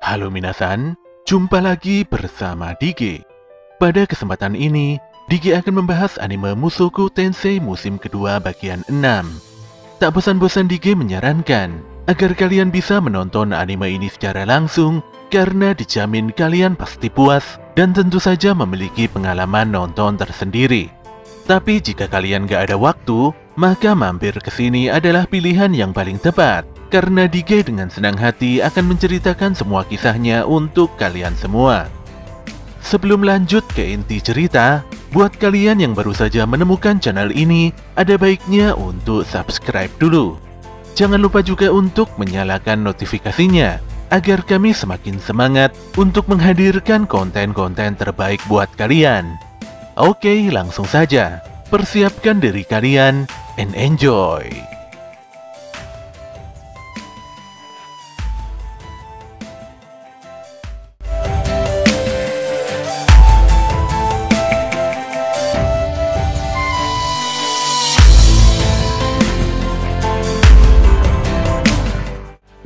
Halo minasan, jumpa lagi bersama Dige. Pada kesempatan ini, Dige akan membahas anime Mushoku Tensei musim kedua bagian 6. Tak bosan-bosan Dige menyarankan agar kalian bisa menonton anime ini secara langsung karena dijamin kalian pasti puas dan tentu saja memiliki pengalaman nonton tersendiri. Tapi jika kalian gak ada waktu, maka mampir ke sini adalah pilihan yang paling tepat. Karena Dige dengan senang hati akan menceritakan semua kisahnya untuk kalian semua. Sebelum lanjut ke inti cerita, buat kalian yang baru saja menemukan channel ini, ada baiknya untuk subscribe dulu. Jangan lupa juga untuk menyalakan notifikasinya, agar kami semakin semangat untuk menghadirkan konten-konten terbaik buat kalian. Oke, langsung saja. Persiapkan diri kalian and enjoy.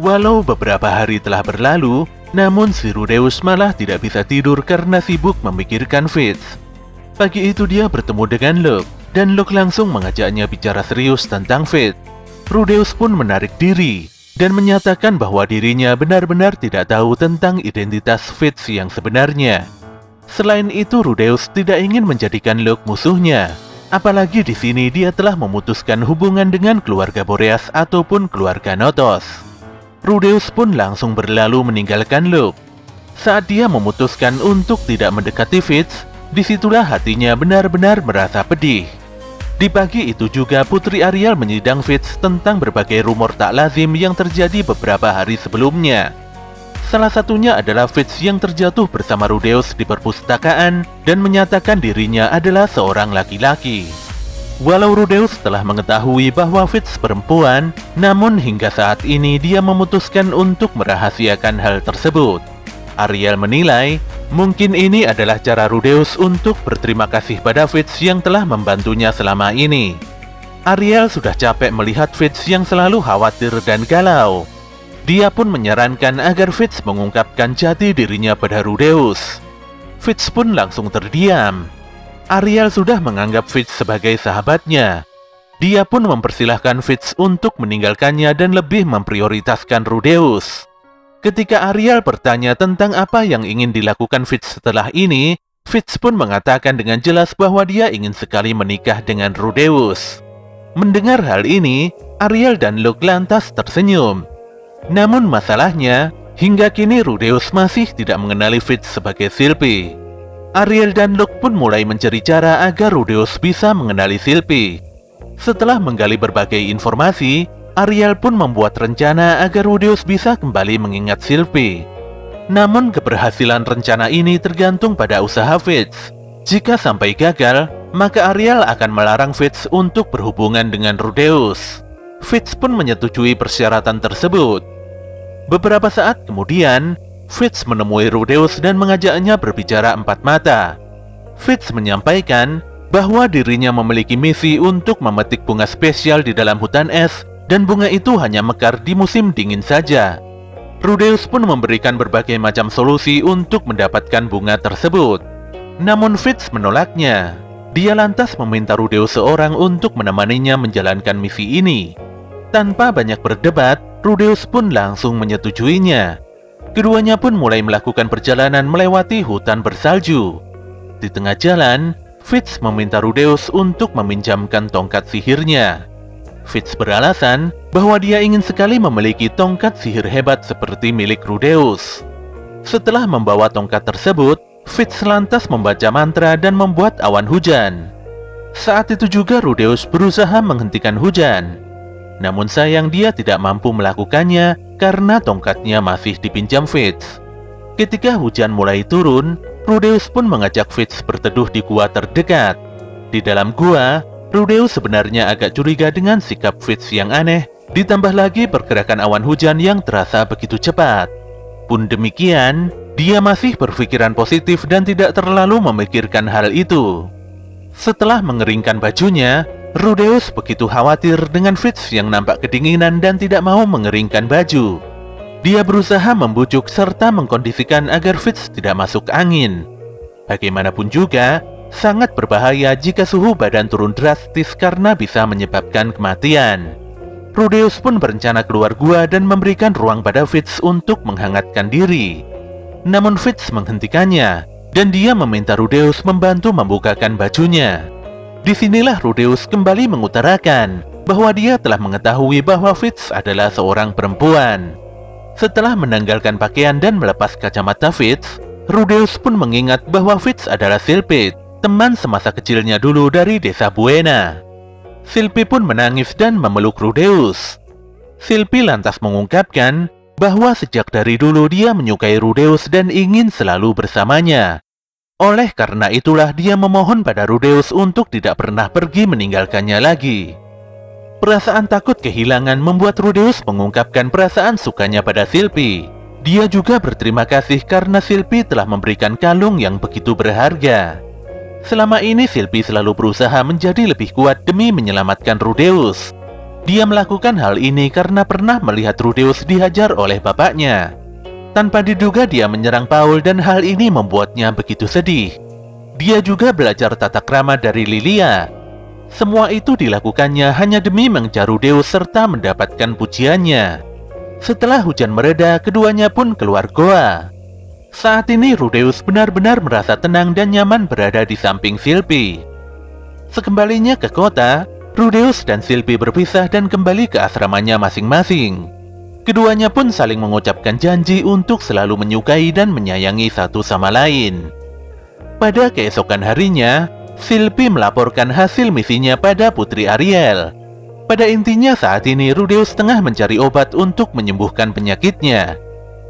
Walau beberapa hari telah berlalu, namun si Rudeus malah tidak bisa tidur karena sibuk memikirkan Fitz. Pagi itu dia bertemu dengan Luke, dan Luke langsung mengajaknya bicara serius tentang Fitz. Rudeus pun menarik diri, dan menyatakan bahwa dirinya benar-benar tidak tahu tentang identitas Fitz yang sebenarnya. Selain itu, Rudeus tidak ingin menjadikan Luke musuhnya. Apalagi di sini dia telah memutuskan hubungan dengan keluarga Boreas ataupun keluarga Notos. Rudeus pun langsung berlalu meninggalkan Luke. Saat dia memutuskan untuk tidak mendekati Fitz, disitulah hatinya benar-benar merasa pedih. Di pagi itu juga Putri Ariel menyidang Fitz tentang berbagai rumor tak lazim yang terjadi beberapa hari sebelumnya. Salah satunya adalah Fitz yang terjatuh bersama Rudeus di perpustakaan dan menyatakan dirinya adalah seorang laki-laki. Walau Rudeus telah mengetahui bahwa Fitz perempuan, namun hingga saat ini dia memutuskan untuk merahasiakan hal tersebut. Ariel menilai, mungkin ini adalah cara Rudeus untuk berterima kasih pada Fitz yang telah membantunya selama ini. Ariel sudah capek melihat Fitz yang selalu khawatir dan galau. Dia pun menyarankan agar Fitz mengungkapkan jati dirinya pada Rudeus. Fitz pun langsung terdiam. Ariel sudah menganggap Fitz sebagai sahabatnya. Dia pun mempersilahkan Fitz untuk meninggalkannya dan lebih memprioritaskan Rudeus. Ketika Ariel bertanya tentang apa yang ingin dilakukan Fitz setelah ini, Fitz pun mengatakan dengan jelas bahwa dia ingin sekali menikah dengan Rudeus. Mendengar hal ini, Ariel dan Luke lantas tersenyum. Namun masalahnya, hingga kini Rudeus masih tidak mengenali Fitz sebagai Sylphie. Ariel dan Luke pun mulai mencari cara agar Rudeus bisa mengenali Sylphie. Setelah menggali berbagai informasi, Ariel pun membuat rencana agar Rudeus bisa kembali mengingat Sylphie. Namun keberhasilan rencana ini tergantung pada usaha Fitz. Jika sampai gagal, maka Ariel akan melarang Fitz untuk berhubungan dengan Rudeus. Fitz pun menyetujui persyaratan tersebut. Beberapa saat kemudian, Fitz menemui Rudeus dan mengajaknya berbicara empat mata. Fitz menyampaikan bahwa dirinya memiliki misi untuk memetik bunga spesial di dalam hutan es, dan bunga itu hanya mekar di musim dingin saja. Rudeus pun memberikan berbagai macam solusi untuk mendapatkan bunga tersebut. Namun Fitz menolaknya. Dia lantas meminta Rudeus seorang untuk menemaninya menjalankan misi ini. Tanpa banyak berdebat, Rudeus pun langsung menyetujuinya. Keduanya pun mulai melakukan perjalanan melewati hutan bersalju. Di tengah jalan, Fitz meminta Rudeus untuk meminjamkan tongkat sihirnya. Fitz beralasan bahwa dia ingin sekali memiliki tongkat sihir hebat seperti milik Rudeus. Setelah membawa tongkat tersebut, Fitz lantas membaca mantra dan membuat awan hujan. Saat itu juga Rudeus berusaha menghentikan hujan. Namun sayang dia tidak mampu melakukannya karena tongkatnya masih dipinjam Fitz. Ketika hujan mulai turun, Rudeus pun mengajak Fitz berteduh di gua terdekat. Di dalam gua, Rudeus sebenarnya agak curiga dengan sikap Fitz yang aneh, ditambah lagi pergerakan awan hujan yang terasa begitu cepat. Pun demikian, dia masih berpikiran positif dan tidak terlalu memikirkan hal itu. Setelah mengeringkan bajunya, Rudeus begitu khawatir dengan Fitz yang nampak kedinginan dan tidak mau mengeringkan baju. Dia berusaha membujuk serta mengkondisikan agar Fitz tidak masuk angin. Bagaimanapun juga, sangat berbahaya jika suhu badan turun drastis karena bisa menyebabkan kematian. Rudeus pun berencana keluar gua dan memberikan ruang pada Fitz untuk menghangatkan diri. Namun Fitz menghentikannya, dan dia meminta Rudeus membantu membukakan bajunya. Disinilah Rudeus kembali mengutarakan bahwa dia telah mengetahui bahwa Fitz adalah seorang perempuan. Setelah menanggalkan pakaian dan melepas kacamata Fitz, Rudeus pun mengingat bahwa Fitz adalah Sylphid, teman semasa kecilnya dulu dari desa Buena. Sylphie pun menangis dan memeluk Rudeus. Sylphie lantas mengungkapkan bahwa sejak dari dulu dia menyukai Rudeus dan ingin selalu bersamanya. Oleh karena itulah dia memohon pada Rudeus untuk tidak pernah pergi meninggalkannya lagi. Perasaan takut kehilangan membuat Rudeus mengungkapkan perasaan sukanya pada Sylphie. Dia juga berterima kasih karena Sylphie telah memberikan kalung yang begitu berharga. Selama ini Sylphie selalu berusaha menjadi lebih kuat demi menyelamatkan Rudeus. Dia melakukan hal ini karena pernah melihat Rudeus dihajar oleh bapaknya. Tanpa diduga dia menyerang Paul dan hal ini membuatnya begitu sedih. Dia juga belajar tata krama dari Lilia. Semua itu dilakukannya hanya demi mengejar Rudeus serta mendapatkan pujiannya. Setelah hujan mereda, keduanya pun keluar goa. Saat ini Rudeus benar-benar merasa tenang dan nyaman berada di samping Sylphie. Sekembalinya ke kota, Rudeus dan Sylphie berpisah dan kembali ke asramanya masing-masing. Keduanya pun saling mengucapkan janji untuk selalu menyukai dan menyayangi satu sama lain. Pada keesokan harinya, Sylphie melaporkan hasil misinya pada Putri Ariel. Pada intinya saat ini Rudeus tengah mencari obat untuk menyembuhkan penyakitnya.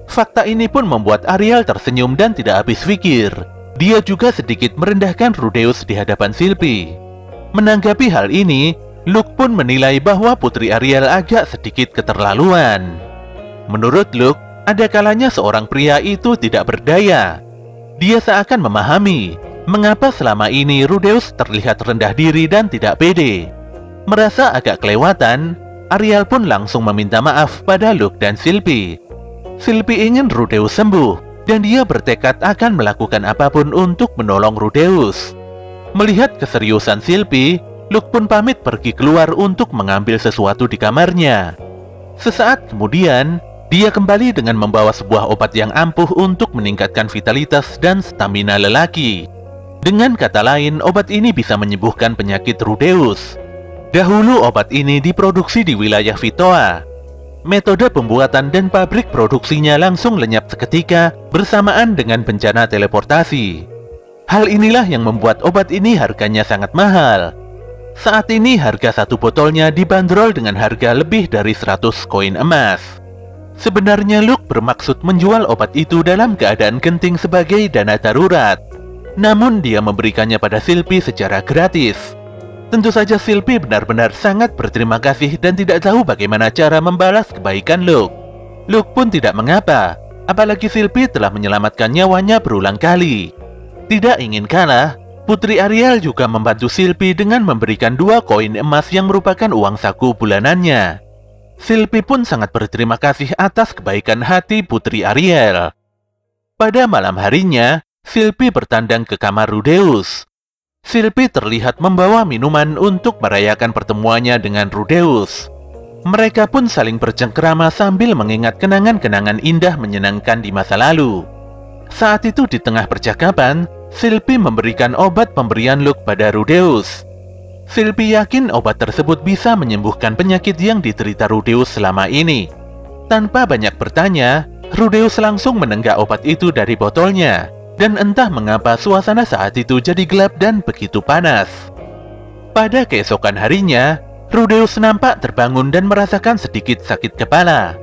Fakta ini pun membuat Ariel tersenyum dan tidak habis pikir. Dia juga sedikit merendahkan Rudeus di hadapan Sylphie. Menanggapi hal ini, Luke pun menilai bahwa Putri Ariel agak sedikit keterlaluan. Menurut Luke, ada kalanya seorang pria itu tidak berdaya. Dia seakan memahami mengapa selama ini Rudeus terlihat rendah diri dan tidak pede. Merasa agak kelewatan, Ariel pun langsung meminta maaf pada Luke dan Sylphie. Sylphie ingin Rudeus sembuh, dan dia bertekad akan melakukan apapun untuk menolong Rudeus. Melihat keseriusan Sylphie, Luke pun pamit pergi keluar untuk mengambil sesuatu di kamarnya. Sesaat kemudian, dia kembali dengan membawa sebuah obat yang ampuh untuk meningkatkan vitalitas dan stamina lelaki. Dengan kata lain, obat ini bisa menyembuhkan penyakit Rudeus. Dahulu obat ini diproduksi di wilayah Vitoa. Metode pembuatan dan pabrik produksinya langsung lenyap seketika bersamaan dengan bencana teleportasi. Hal inilah yang membuat obat ini harganya sangat mahal. Saat ini harga satu botolnya dibanderol dengan harga lebih dari 100 koin emas. Sebenarnya Luke bermaksud menjual obat itu dalam keadaan genting sebagai dana darurat. Namun dia memberikannya pada Sylphie secara gratis. Tentu saja Sylphie benar-benar sangat berterima kasih dan tidak tahu bagaimana cara membalas kebaikan Luke. Luke pun tidak mengapa, apalagi Sylphie telah menyelamatkan nyawanya berulang kali. Tidak ingin kalah, Putri Ariel juga membantu Sylphie dengan memberikan 2 koin emas yang merupakan uang saku bulanannya. Sylphie pun sangat berterima kasih atas kebaikan hati Putri Ariel. Pada malam harinya, Sylphie bertandang ke kamar Rudeus. Sylphie terlihat membawa minuman untuk merayakan pertemuannya dengan Rudeus. Mereka pun saling bercengkerama sambil mengingat kenangan-kenangan indah menyenangkan di masa lalu. Saat itu di tengah percakapan, Sylphie memberikan obat pemberian Luke pada Rudeus. Sylphie yakin obat tersebut bisa menyembuhkan penyakit yang diderita Rudeus selama ini. Tanpa banyak bertanya, Rudeus langsung menenggak obat itu dari botolnya. Dan entah mengapa suasana saat itu jadi gelap dan begitu panas. Pada keesokan harinya, Rudeus nampak terbangun dan merasakan sedikit sakit kepala.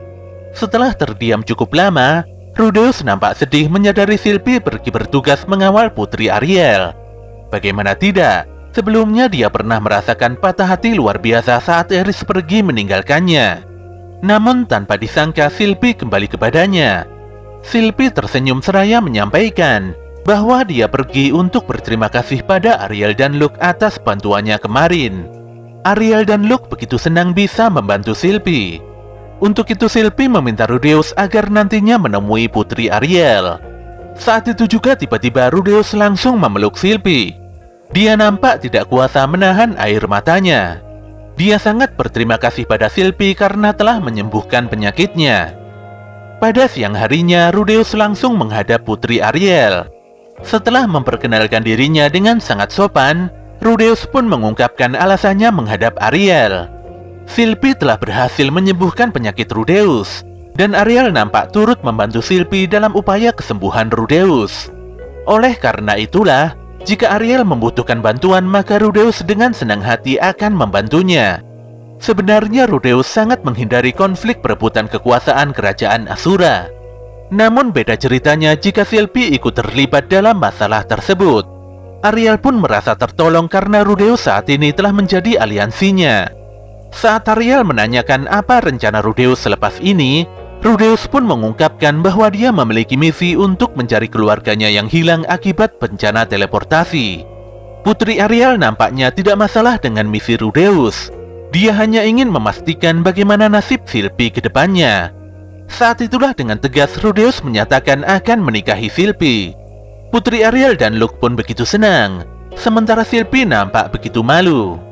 Setelah terdiam cukup lama, Rudeus nampak sedih menyadari Sylphie pergi bertugas mengawal Putri Ariel. Bagaimana tidak, sebelumnya dia pernah merasakan patah hati luar biasa saat Eris pergi meninggalkannya. Namun tanpa disangka Sylphie kembali kepadanya. Sylphie tersenyum seraya menyampaikan bahwa dia pergi untuk berterima kasih pada Ariel dan Luke atas bantuannya kemarin. Ariel dan Luke begitu senang bisa membantu Sylphie. Untuk itu Sylvie meminta Rudeus agar nantinya menemui Putri Ariel. Saat itu juga tiba-tiba Rudeus langsung memeluk Sylvie. Dia nampak tidak kuasa menahan air matanya. Dia sangat berterima kasih pada Sylvie karena telah menyembuhkan penyakitnya. Pada siang harinya, Rudeus langsung menghadap Putri Ariel. Setelah memperkenalkan dirinya dengan sangat sopan, Rudeus pun mengungkapkan alasannya menghadap Ariel. Sylvie telah berhasil menyembuhkan penyakit Rudeus, dan Ariel nampak turut membantu Sylvie dalam upaya kesembuhan Rudeus. Oleh karena itulah, jika Ariel membutuhkan bantuan, maka Rudeus dengan senang hati akan membantunya. Sebenarnya Rudeus sangat menghindari konflik perebutan kekuasaan kerajaan Asura. Namun beda ceritanya jika Sylvie ikut terlibat dalam masalah tersebut. Ariel pun merasa tertolong karena Rudeus saat ini telah menjadi aliansinya. Saat Ariel menanyakan apa rencana Rudeus selepas ini, Rudeus pun mengungkapkan bahwa dia memiliki misi untuk mencari keluarganya yang hilang akibat bencana teleportasi. Putri Ariel nampaknya tidak masalah dengan misi Rudeus. Dia hanya ingin memastikan bagaimana nasib Sylvie ke depannya. Saat itulah dengan tegas Rudeus menyatakan akan menikahi Sylvie. Putri Ariel dan Luke pun begitu senang, sementara Sylvie nampak begitu malu.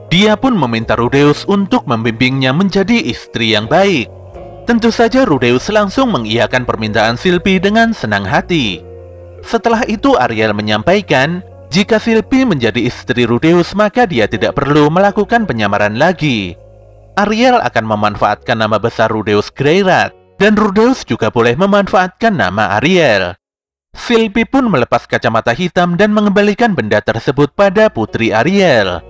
Dia pun meminta Rudeus untuk membimbingnya menjadi istri yang baik. Tentu saja Rudeus langsung mengiyakan permintaan Sylvie dengan senang hati. Setelah itu Ariel menyampaikan, jika Sylvie menjadi istri Rudeus maka dia tidak perlu melakukan penyamaran lagi. Ariel akan memanfaatkan nama besar Rudeus Greyrat, dan Rudeus juga boleh memanfaatkan nama Ariel. Sylvie pun melepas kacamata hitam dan mengembalikan benda tersebut pada Putri Ariel.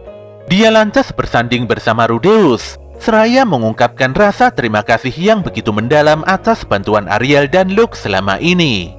Dia lantas bersanding bersama Rudeus, seraya mengungkapkan rasa terima kasih yang begitu mendalam atas bantuan Ariel dan Luke selama ini.